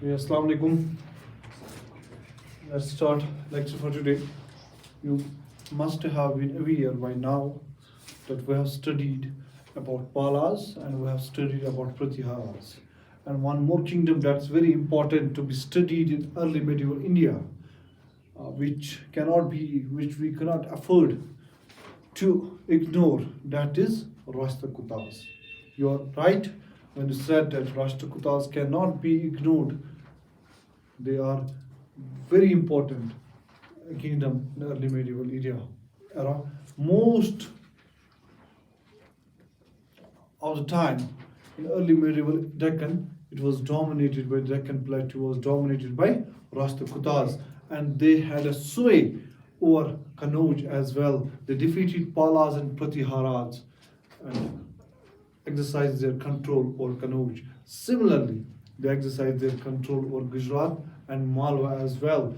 Okay, Assalamu alaikum. Let's start lecture for today. You must have been aware by now that we have studied about Palas and we have studied about Pratiharas. And one more kingdom that's very important to be studied in early medieval India, which we cannot afford to ignore, that is rashtrakutas. You are right when you said that rashtrakutas cannot be ignored. They are very important kingdom in early medieval India era. Most of the time in early medieval Deccan, it was dominated by Deccan plateau, was dominated by Rashtrakutas, and they had a sway over Kannauj as well. They defeated Palas and Pratiharas and exercised their control over Kannauj. Similarly, they exercised their control over Gujarat and Malwa as well.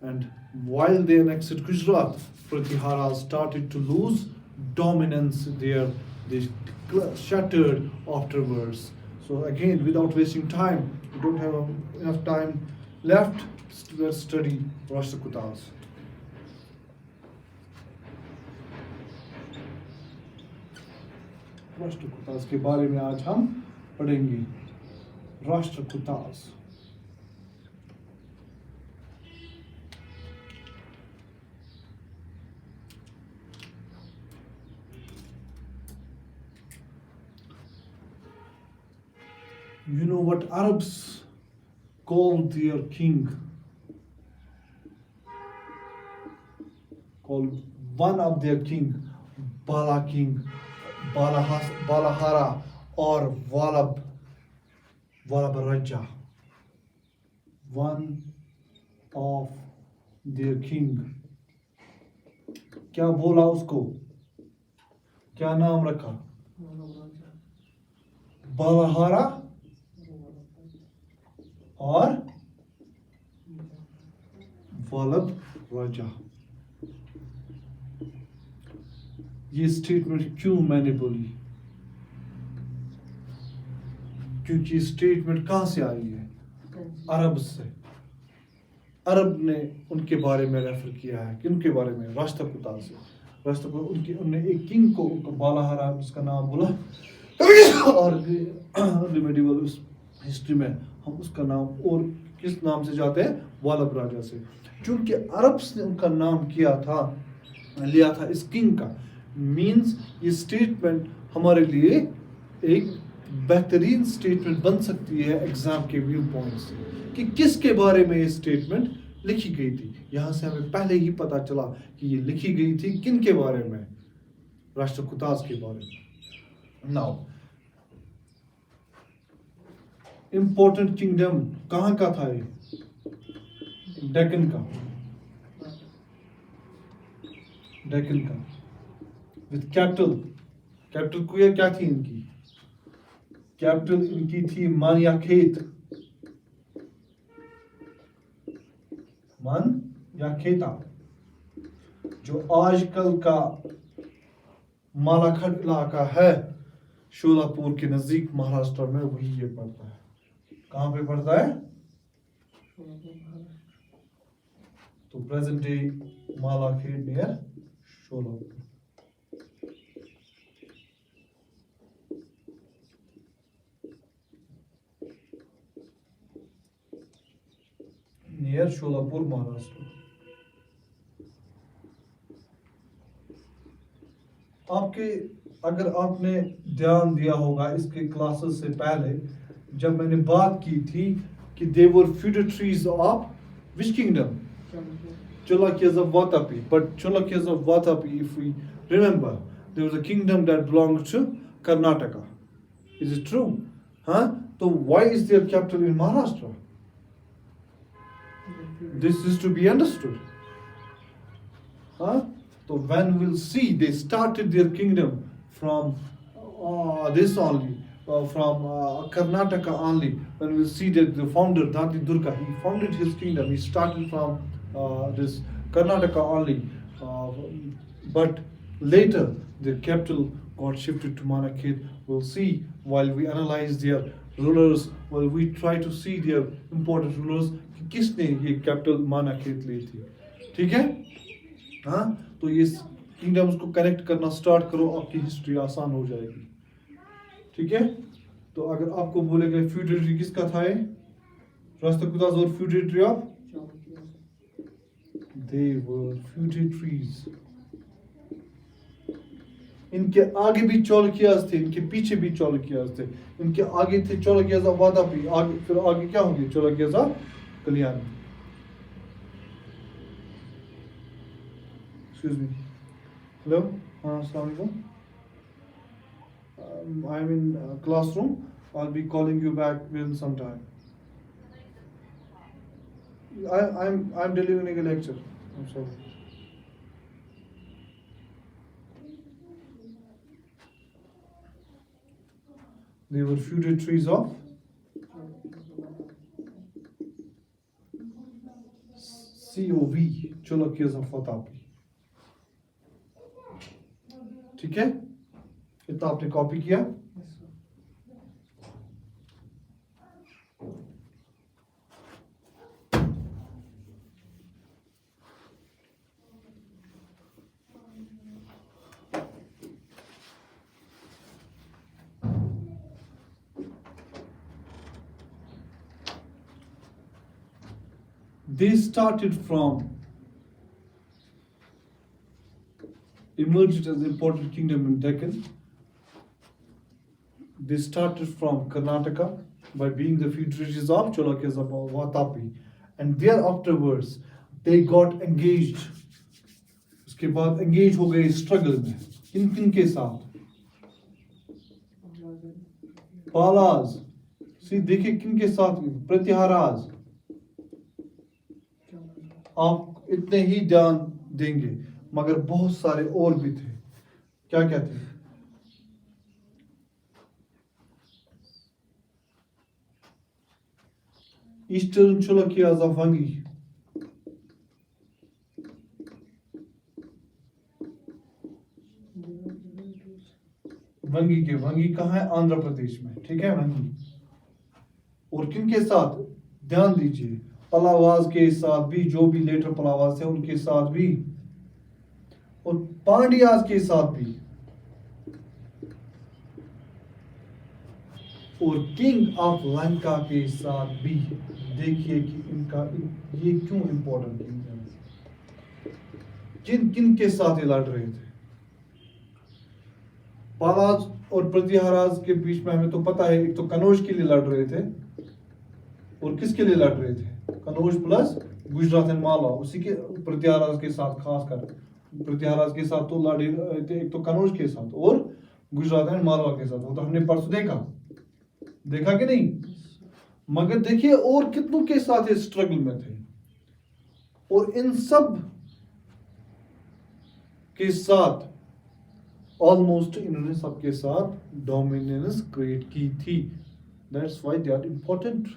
And while they annexed Gujarat, Pratihara started to lose dominance there. They shattered afterwards. So again, without wasting time, we don't have enough time left. Let's study Rashtrakutas. Rashtrakutas के बारे में आज हम पढ़ेंगे. Rashtrakutas. You know what Arabs call their king? Call one of their king Bala king, Balahara or Valabaraja. One of their king. क्या बोला उसको? क्या नाम रखा? बालाहारा और वल्लभ राजा. ये स्टेटमेंट क्यों मैंने बोली? क्योंकि स्टेटमेंट कहां से आई है? अरब से. अरब ने उनके बारे में रेफर किया है. किनके बारे में? राष्ट्रकूटा से. राष्ट्रकूट उनने एक किंग को बालाहारा उसका नाम बोला और मेडिवल हिस्ट्री में हम उसका नाम और किस नाम से जाते हैं? वल्लभ राजा से. क्योंकि अरब्स ने उनका नाम लिया था इस किंग का. मीन्स ये स्टेटमेंट हमारे लिए एक बेहतरीन स्टेटमेंट बन सकती है एग्जाम के व्यू पॉइंट से कि किसके बारे में ये स्टेटमेंट लिखी गई थी. यहाँ से हमें पहले ही पता चला कि ये लिखी गई थी किन के बारे में? राष्ट्रकूटास के बारे में. नाउ इंपॉर्टेंट किंगडम कहाँ का था ये? डेक्कन का. डेक्कन का विद कैपिटल कुया क्या थी इनकी? कैपिटल इनकी थी मन या खेत. मन या खेता. जो आजकल का मालाखंड इलाका है शोलापुर के नजदीक महाराष्ट्र में, वही ये पड़ता है. कहाँ पे पड़ता है? तो present day Malakhed near Sholapur. Near Sholapur Maharashtra. अगर आपने ध्यान दिया होगा इसके क्लासेस से पहले जब मैंने बात की थी कि they were feudatories of which kingdom? Cholukyas of Vatapi. But Cholukyas of Vatapi, if we remember, there was a kingdom that belonged to Karnataka. Is it true? So why is their capital in Maharashtra? This is to be understood. So when we'll see they started their kingdom from this only, from Karnataka only. When we'll see that the founder Dati Durga, he founded his kingdom. He started from this Karnataka only, but later the capital got shifted to Manakhet. We'll see while we analyze their rulers, well, we try to see their important rulers कि किसने ये capital माना खेत ली थी, ठीक है? हाँ, तो ये किंगडम्स को कनेक्ट करना स्टार्ट करो, आपकी हिस्ट्री आसान हो जाएगी, ठीक है? तो अगर आपको बोलेगा फ्यूडेटरी किसका था ये, राष्ट्रकूटास और feudatory of, they were feudatories. इनके आगे भी चालुक्यास थे, इनके पीछे भी चालुक्यास थे, इनके आगे थे चालुक्यास ऑफ वातापी, आगे फिर आगे क्या होंगे, Chalukyas of Kalyan. Excuse me. Hello. Assalamualaikum. I'm in classroom. I'll be calling you back within some time. I'm delivering a lecture. I'm sorry. They were feudatories of COV, Chalukyas of Vatapi. ठीक है, इतना आपने copy किया. They started from emerged as an important kingdom in Deccan. They started from Karnataka by being the feudatories of Chalukyas of Vatapi, and thereafterwards they got engaged. उसके बाद engage हो गए struggle में. किन किन के साथ? पालाज. See देखिए किन के साथ? प्रतिहाराज. आप इतने ही ध्यान देंगे, मगर बहुत सारे और भी थे. क्या क्या थे? Eastern Chalukyas of Vengi. वंगी कहाँ है? आंध्र प्रदेश में, ठीक है, वंगी. और किन के साथ? ध्यान दीजिए, पलावास के साथ भी, जो भी लेटर पलावास है उनके साथ भी, और पांड्यास के साथ भी, और किंग ऑफ लंका के साथ भी. देखिए कि इनका ये क्यों इंपॉर्टेंट किंगडम है, किन किन के साथ ये लड़ रहे थे. पालाज और प्रतिहाराज के बीच में हमें तो पता है, एक तो कनौज के लिए लड़ रहे थे, और किसके लिए लड़ रहे थे? Kannauj plus Gujarat and Malwa. उसी के प्रतिहाराज के साथ, खास कर प्रतिहाराज के साथ तो लड़े थे, एक तो कनौज के साथ और गुजरात एंड मालवा के साथ. वो तो हमने परसों देखा कि नहीं? मगर देखिए और कितनों के साथ ये स्ट्रगल में थे, और इन सब के साथ ऑलमोस्ट इन्होंने सबके साथ डोमिनेंस क्रिएट की थी. That's why they are important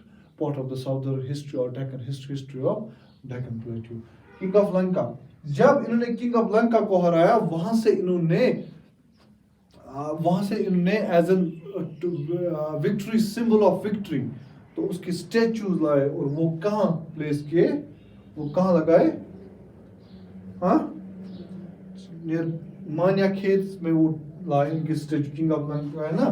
part of the southern history और Deccan history of Deccan plateau. King of Lanka, जब इन्होंने किंग ऑफ लंका को हराया, वहां से इन्होंने as an victory, symbol of victory, तो उसकी स्टैचूज लाए, और वो कहां प्लेस किए? वो कहां लगाए? हाँ, मान्या खेत में वो लाए इनके स्टैचू. किंग ऑफ लंका है ना,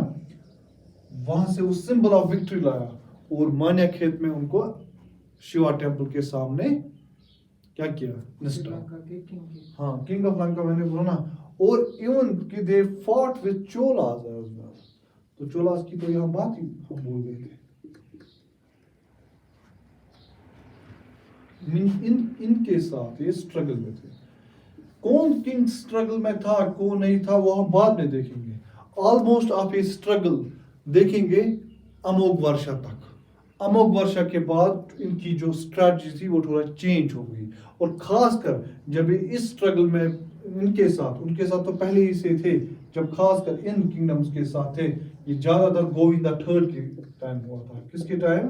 वहां से वो सिंबल ऑफ विक्ट्री लाया, और मान्या खेत में उनको शिवा टेम्पल के सामने क्या किया? निष्ठा. हाँ, किंग ऑफ लंका मैंने बोला ना. और इवन कि they fought with Cholas as well. तो चोलास की तो यहाँ बात ही हम भूल गए थे. इनके साथ ये स्ट्रगल में थे. कौन किंग स्ट्रगल में था, कौन नहीं था, वो हम बाद में देखेंगे. ऑलमोस्ट आप ये स्ट्रगल देखेंगे अमोघ वर्षा तक. अमोघ वर्षा के बाद इनकी जो स्ट्रैटेजी थी वो थोड़ा चेंज हो गई, और खासकर जब ये इस स्ट्रगल में उनके साथ तो पहले ही से थे, जब खासकर इन किंगडम्स के साथ थे, ये ज्यादातर गोविंदा थर्ड के टाइम हुआ था. किसके टाइम?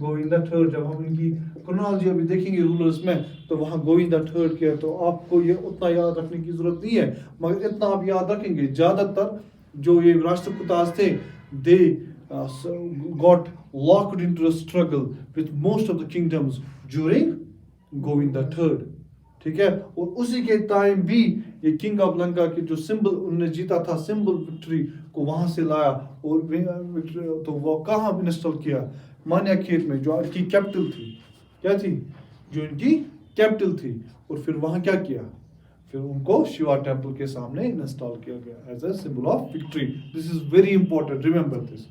गोविंदा थर्ड. जब हम इनकी क्रोनोलॉजी अभी देखेंगे रूलर्स में, तो वहाँ गोविंदा थर्ड के, तो आपको ये उतना याद रखने की जरूरत नहीं है, मगर इतना आप याद रखेंगे, ज्यादातर जो ये राष्ट्रकूटास थे, दे got locked into a struggle with most of the kingdoms during Govinda III. ठीक है, और उसी के टाइम भी ये किंग ऑफ लंका के जो सिंबल उन्होंने जीता था, सिंबल विक्ट्री को वहां से लाया और तो वो कहाँ इंस्टॉल किया? मान्या खेत में, जो इनकी कैपिटल थी। क्या थी? जो इनकी कैपिटल थी। और फिर वहां क्या किया? फिर उनको शिवा टेम्पल के सामने इंस्टॉल किया गया as a symbol of victory. This is very important, remember this.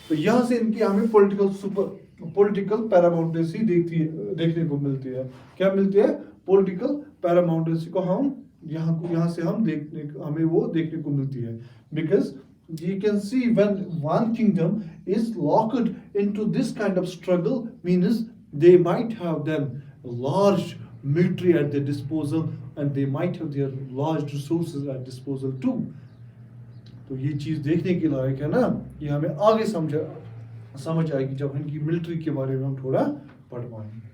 तो यहाँ से इनकी हमें पॉलिटिकल पैरामाउंटेंसी देखने को मिलती है। क्या मिलती है? पॉलिटिकल पैरामाउंटेंसी को हम यहाँ से हमें वो देखने को मिलती है। Because you can see when one kingdom is locked into this kind of struggle, means they might have then large military at their disposal and they might have their large resources at disposal too. तो ये चीज देखने के लायक है ना, ये हमें आगे समझ आएगी जब इनकी मिलिट्री के बारे में हम थोड़ा पढ़ पाएंगे।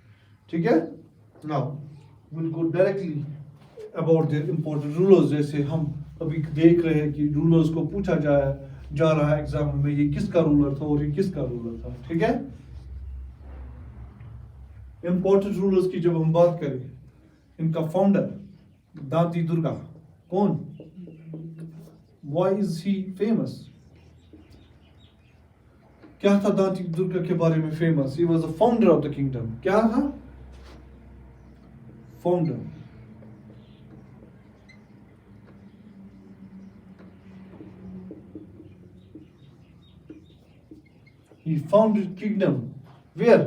ठीक है, now will go directly about their important rulers. जैसे हम अभी देख रहे हैं कि रूलर्स को पूछा जा रहा है एग्जाम में, ये किसका रूलर था और ये किसका रूलर था। ठीक है, इंपॉर्टेंट रूलर्स की जब हम बात करें, इनका फाउंडर दांती दुर्गा कौन? Why is he famous? क्या था दांती दुर्गा के बारे में famous? He was the founder of the kingdom. क्या था? Founder. He founded kingdom. Where?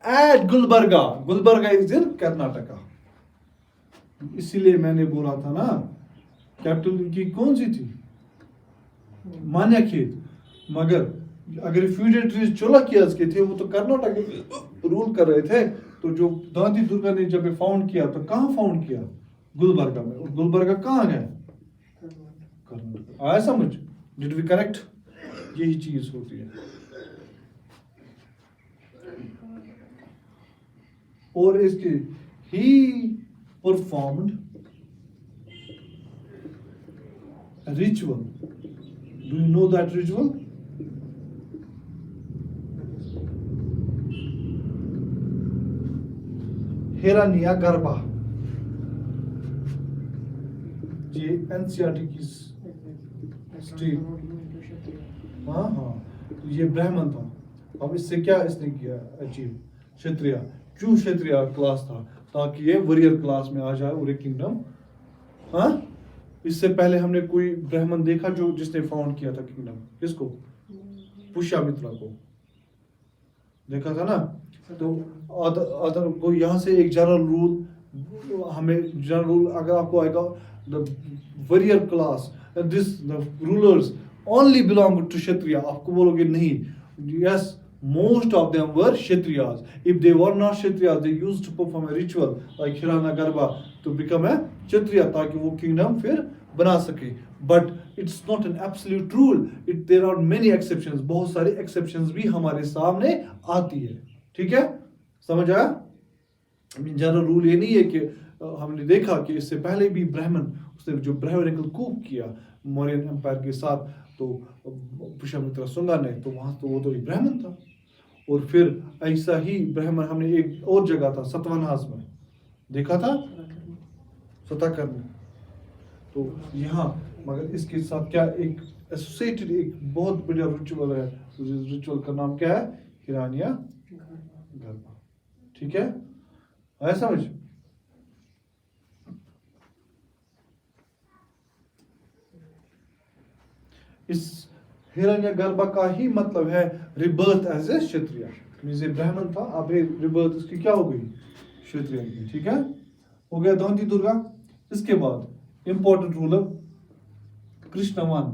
At Gulbarga. Gulbarga is in Karnataka. इसीलिए मैंने बोला था ना, कैपिटल इनकी कौन सी थी? मान्या खेत। मगर अगर फ्यूडेटरीज चोलाकियास के थे, वो तो कर्नाटक रूल कर रहे थे। तो जो दांती दुर्गा ने जब फाउंड किया, तो कहाँ फाउंड किया? गुलबर्गा में। और गुलबर्गा कहाँ है? कर्नाटक। आया समझ? Did we correct? यही चीज होती है। और इसके ही performed a ritual. Do you know that ritual? हिरण्या गर्भा। ये एनसीईआरटी की स्ट्रीम। हाँ, ये ब्राह्मण था। अब इससे क्या इसने किया अचीव? क्षत्रिय। क्यों क्षत्रिय क्लास था? ताकि ये वॉरियर क्लास में आ जाए और एक किंगडम। हाँ, इससे पहले हमने कोई ब्राह्मण देखा जिसने फाउंड किया था किंगडम? किसको? पुष्यमित्रा को देखा था ना। तो अदर को यहाँ से एक जनरल रूल, हमें जनरल रूल अगर आपको आएगा, the warrior class, this the rulers only belong to Kshatriya. आपको बोलोगे नहीं, yes, most of them were Kshatriyas. If they were not Kshatriyas, they used to perform a ritual like Hiranyagarbha to become a Kshatriya, ताकि वो kingdom फिर बना सके। But it's not an absolute rule. There are many exceptions. बहुत सारी exceptions भी हमारे सामने आती है। ठीक है, समझ आया? जनरल रूल ये नहीं है कि हमने देखा कि इससे पहले भी ब्राह्मण, उसने जो ब्राह्मणिकल कूप किया मौर्यन एम्पायर के साथ, तो पुष्यमित्र सुंगा ने, तो वहां तो वो तो एक ब्राह्मण था। और फिर ऐसा ही ब्राह्मण हमने एक और जगह था सतवनहास में देखा था, सताकर में। तो यहाँ मगर इसके साथ क्या एक एसोसिएटेड एक बहुत बढ़िया रिचुअल है। रिचुअल का नाम क्या है? हिरण्या गर्भा। ठीक है, आया समझ? इस हिरण्यगर्भा का ही मतलब है rebirth as a Kshatriya. Means Brahmin था, अब रिबर्थ इसकी क्या हो गई? क्षत्रिय की। ठीक है, हो गया दांती दुर्गा। इसके बाद इंपॉर्टेंट रूलर कृष्णवान।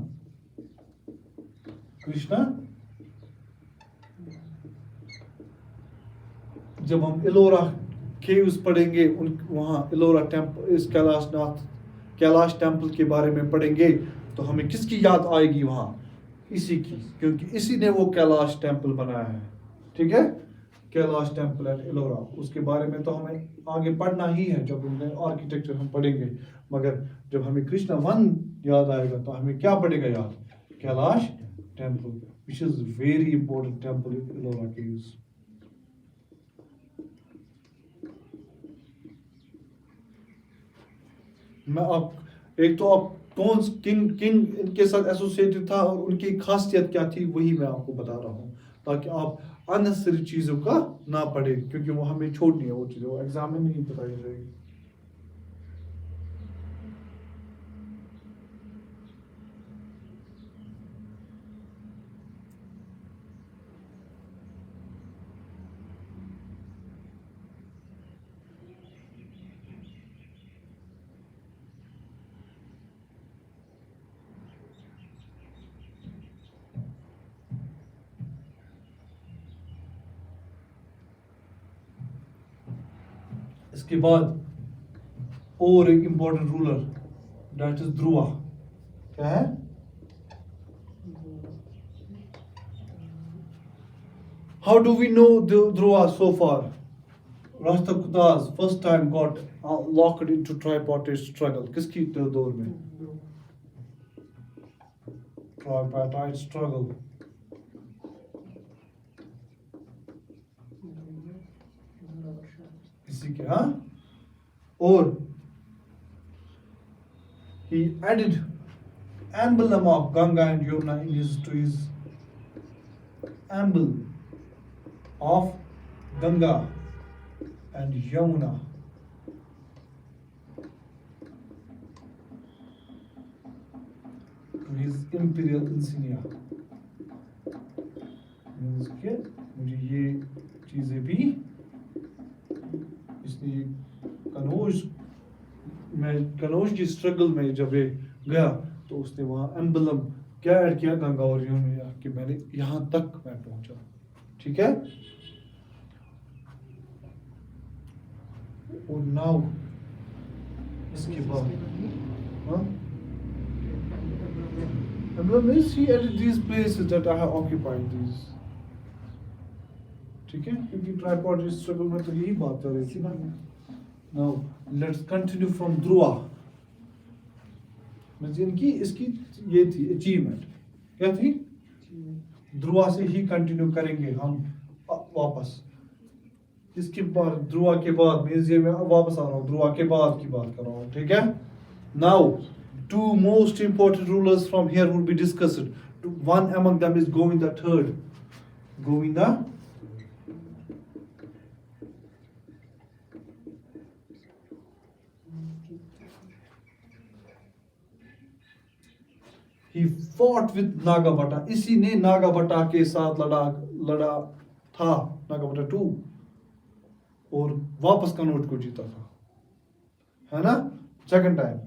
कृष्णा, जब हम एलोरा केव्स पढ़ेंगे, वहां एलोरा टेम्पल, इस कैलाश टेम्पल के बारे में पढ़ेंगे, तो हमें किसकी याद आएगी वहां? इसी की, क्योंकि इसी ने वो कैलाश टेम्पल बनाया है। ठीक है, कैलाश टेम्पल एट एलोरा। उसके बारे में तो हमें आगे पढ़ना ही है जब आर्किटेक्चर हम पढ़ेंगे। मगर जब हमें कृष्ण वन याद आएगा तो हमें क्या पड़ेगा याद? Kailash temple. which is very important temple in Ellora Caves. मैं आप एक तो आप कौन किंग इनके साथ एसोसिएटेड था और उनकी खासियत क्या थी वही मैं आपको बता रहा हूँ, ताकि आप अननेसेसरी चीज़ों का ना पढ़े, क्योंकि वो हमें छोड़नी है वो चीज़ें, वो एग्जाम में नहीं बताई जाएगी. इसके बाद और एक important ruler, that is Dhruva. क्या है? How do we know Dhruva so far? Rashtrakutas first time got locked into tripartite struggle. किसकी दौर में? Tripartite struggle. इसी के, हाँ. और he added emblem of Ganga and Yamuna in his to his emblem of Ganga and Yamuna. To his imperial insignia. Means के मुझे ये चीजें भी इसलिए कनौज की स्ट्रगल में जब ये गया तो उसने वहाँ एम्बलम क्या ऐड किया, गंगा और यमुना, कि मैंने यहाँ तक मैं पहुंचा. ठीक है. और नाउ इसके बाद emblem is he at these places that I have occupied these. ठीक है, क्योंकि ट्राइपॉड स्ट्रगल में तो यही बात कर रही थी ना. Now let's continue from Dhruva. इनकी इसकी ये थी अचीवमेंट, क्या थी? ध्रुवा से ही कंटिन्यू करेंगे हम वापस. इसके बाद ध्रुवा के बाद मींस ये मैं वापस आ रहा हूँ, ध्रुवा के बाद की बात कर रहा हूँ. ठीक है. Now two most important rulers from here will be discussed. One among them is Govinda III. Govinda he fought with Nagabhatta. इसी ने नागाभट्टा के साथ लड़ा था, नागाभट्टा 2, और वापस कनौज को जीता था, है ना. Second time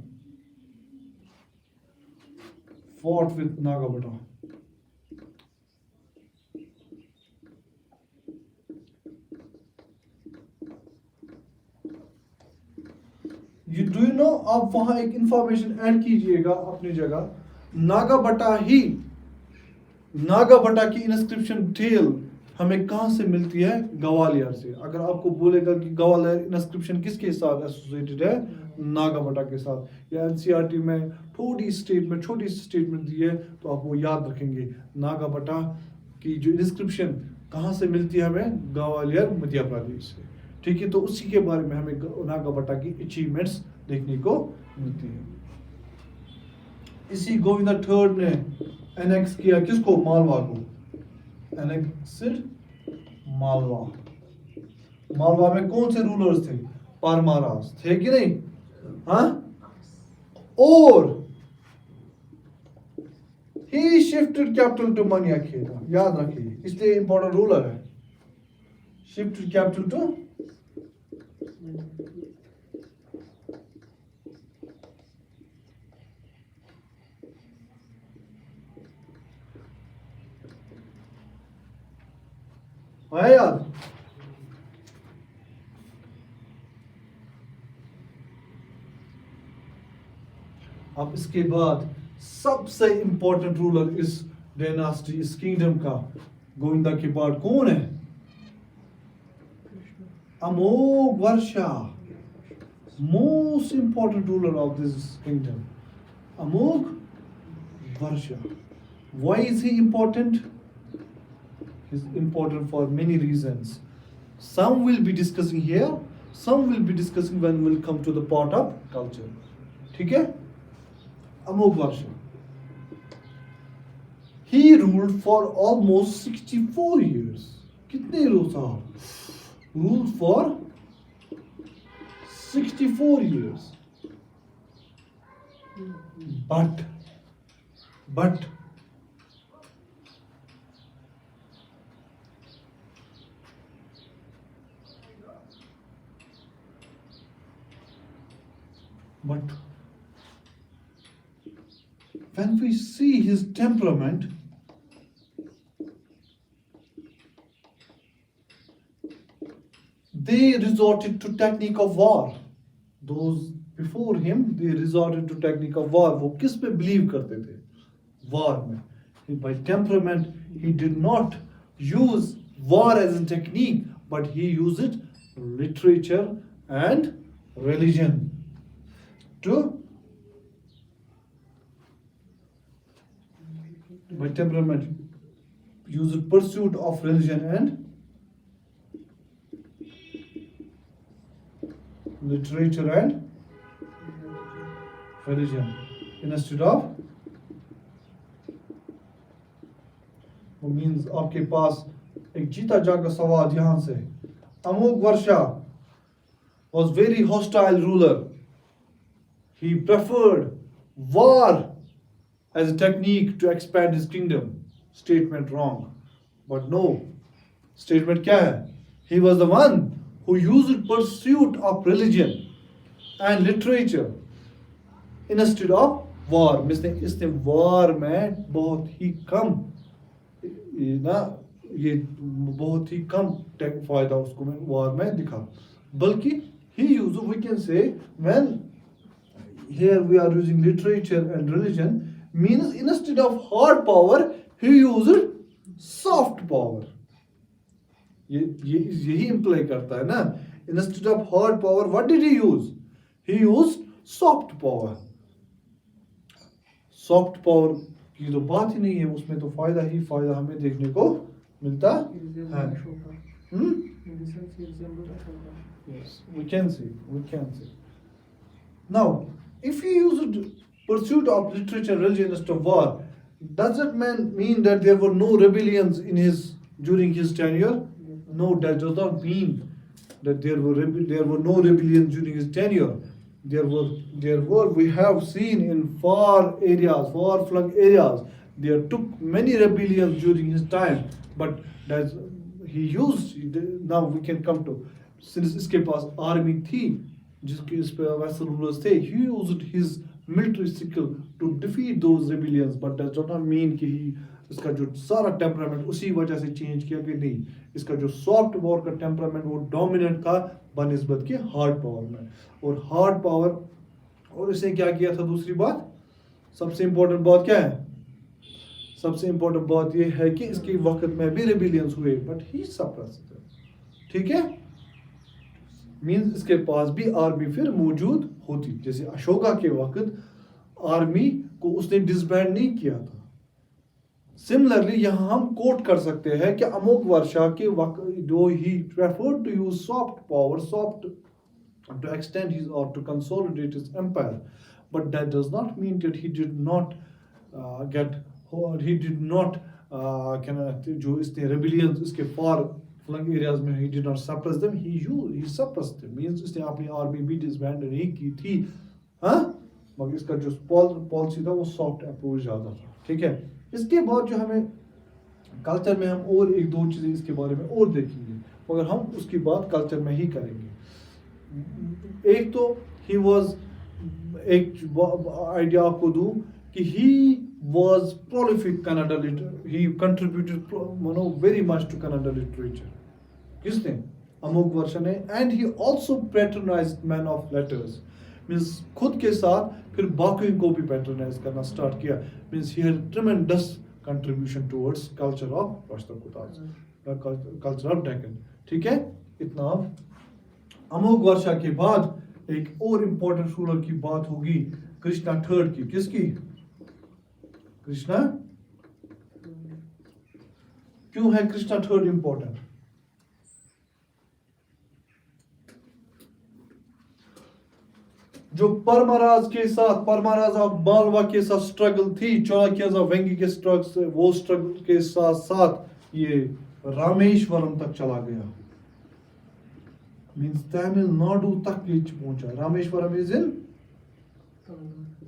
fought with Nagabhatta. Do you know, आप वहां एक इंफॉर्मेशन ऐड कीजिएगा अपनी जगह. नागाभट्टा की इंस्क्रिप्शन टेल हमें कहां से मिलती है? ग्वालियर से. अगर आपको बोलेगा कि ग्वालियर इंस्क्रिप्शन किसके साथ एसोसिएटेड है? नागाभट्टा के साथ. या एनसीईआरटी में छोटी स्टेटमेंट दी है तो आप वो याद रखेंगे. नागाभट्टा की जो इंस्क्रिप्शन कहां से मिलती है हमें? ग्वालियर, मध्य प्रदेश से. ठीक है. तो उसी के बारे में हमें नागाभट्टा की अचीवमेंट्स देखने को मिलती है. इसी गोविंदा III ने एनेक्स किया किसको? मालवा को. एनेक्सड मालवा. मालवा में कौन से रूलर्स थे? परमारास थे कि नहीं? हाँ. और he shifted capital to Manyakheda. याद रखिए, इसलिए इंपॉर्टेंट रूलर है. शिफ्टेड कैपिटल टू है याद. अब इसके बाद सबसे इंपॉर्टेंट रूलर इस डायनास्टी, इस किंगडम का, गोविंदा के बाद कौन है? Amogha Varsha. Most important ruler of this kingdom, Amogha Varsha. Why is he important? is important for many reasons. Some will be discussing here, some will be discussing when we'll come to the part of culture. ठीक है? अमोघ वर्ष. He ruled for almost 64 years. कितने साल? Ruled for 64 years. But when we see his temperament, they resorted to technique of war. Those before him, they resorted to technique of war. वो किस पे believe करते थे? War में. By temperament, he did not use war as a technique, but he used it literature and religion to. By temperament, use the pursuit of religion and literature and religion instead of. वो means आपके पास एक जीता जागा सवाल यहाँ से. अमोघ वर्षा was very hostile ruler. He preferred war as a technique to expand his kingdom. Statement wrong. But no. Statement क्या है? He was the one who used pursuit of religion and literature instead of war. इसने war में बहुत ही कम बहुत ही कम फायदा उसको में war में दिखा. बल्कि he used, we can say, when here we are using literature and religion, means instead of hard power he used soft power. यही imply करता है ना. Instead of hard power, what did he use? He used soft power. Soft power की तो बात ही नहीं है, उसमें तो फायदा ही फायदा हमें देखने को मिलता है. Yes, we can see. Now, if he used pursuit of literature and religion instead of war, does that mean that there were no rebellions during his tenure? No, that does not mean that there were no rebellions during his tenure. There were. We have seen in far-flung areas, there took many rebellions during his time. But that he used. Now we can come to, since इसके पास army थी, जिसके इस पे vassal rulers थे, he used his military skill to defeat those rebellions. But that does not mean कि इसका जो सारा temperament उसी वजह से change किया कि नहीं. इसका जो soft power का temperament वो dominant था बनिस्बत के hard power में. और hard power, और इसने क्या किया था? दूसरी बात, सबसे important बात क्या है? सबसे important बात ये है कि इसके वक्त में भी rebellions हुए, but he suppressed them. ठीक है? मीन्स इसके पास भी आर्मी फिर मौजूद होती. जैसे अशोका के वक्त आर्मी को उसने डिसबैंड नहीं किया था. सिमिलरली यहाँ हम कोट कर सकते हैं कि अमोघ वर्षा के वक्त जो ही preferred to use soft power to extend his or to consolidate his empire, but that does not mean that he did not जो इसने rebellions इसके far flung areas में he did not suppress them. He suppressed them. Means इसने अपनी army भी disband नहीं की थी. हाँ, मगर इसका जो पॉलिसी था वो सॉफ्ट अप्रोच ज़्यादा था. ठीक है. इसके बाद जो हमें कल्चर में हम और एक दो चीज़ें इसके बारे में और देखेंगे, मगर हम उसकी बात कल्चर में ही करेंगे. एक तो he was, एक आइडिया आपको दूँ कि he was prolific Kannada literature. He contributed very much to Kannada literature. किसने? अमोघ वर्षा ने. And he also patronized men of letters. Means खुद के साथ फिर बाकियों को भी पैट्रोनाइज करना स्टार्ट किया. Means he had tremendous contribution towards culture of rashtrakutas, culture of Deccan. ठीक है. इतना. अमोघ वर्षा के बाद एक और इम्पोर्टेंट रूलर की बात होगी, कृष्णा थर्ड की. किसकी? कृष्णा क्यों है कृष्णा थर्ड इंपॉर्टेंट? जो परमाराज ऑफ मालवा के साथ स्ट्रगल थी, चाणक्य वेंगी के स्ट्रगल, वो स्ट्रगल के साथ साथ ये रामेश्वरम तक चला गया, मीन्स तमिलनाडु तक ये पहुंचा। रामेश्वरम इज इन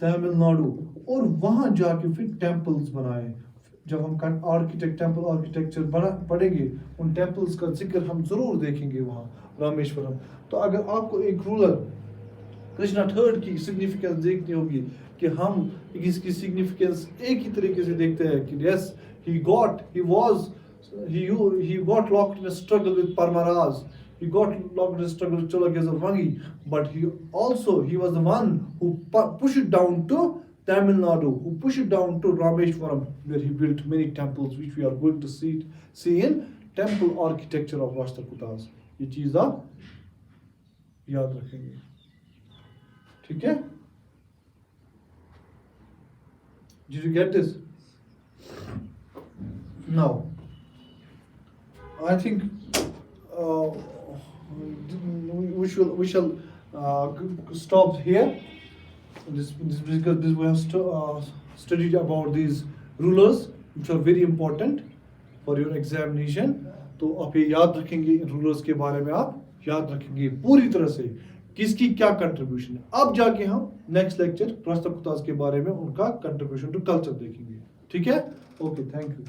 तमिलनाडु, और वहां जाके फिर टेम्पल्स बनाए। जब हम टेम्पल आर्किटेक्चर पढ़ेंगे, उन टेम्पल्स का जिक्र हम जरूर देखेंगे वहां रामेश्वरम। तो अगर आपको एक रूलर कृष्णा थर्ड की सिग्निफिकेंस देखनी होगी, कि हम इसकी सिग्निफिकेंस एक ही तरीके से देखते हैं कि yes, he got locked in a struggle with Parmaraz, he got locked in a struggle with Cholakesarvangi, but he was the one who pushed it down to Tamil Nadu, who pushed it down to Rameshwaram, where he built many temples, which we are going to see in temple architecture of Rashtrakutas. ये चीज आप याद रखेंगे, ठीक है? Did you get this? Now, I think we shall stop here. This because we have studied about these rulers, which are very important for your examination. तो आप ये याद रखेंगे, इन रूलर्स के बारे में आप याद रखेंगे पूरी तरह से, किसकी क्या कंट्रीब्यूशन है। अब जाके हम नेक्स्ट लेक्चर राष्ट्रकूटास के बारे में उनका कंट्रीब्यूशन टू कल्चर देखेंगे, ठीक है? Okay, thank you.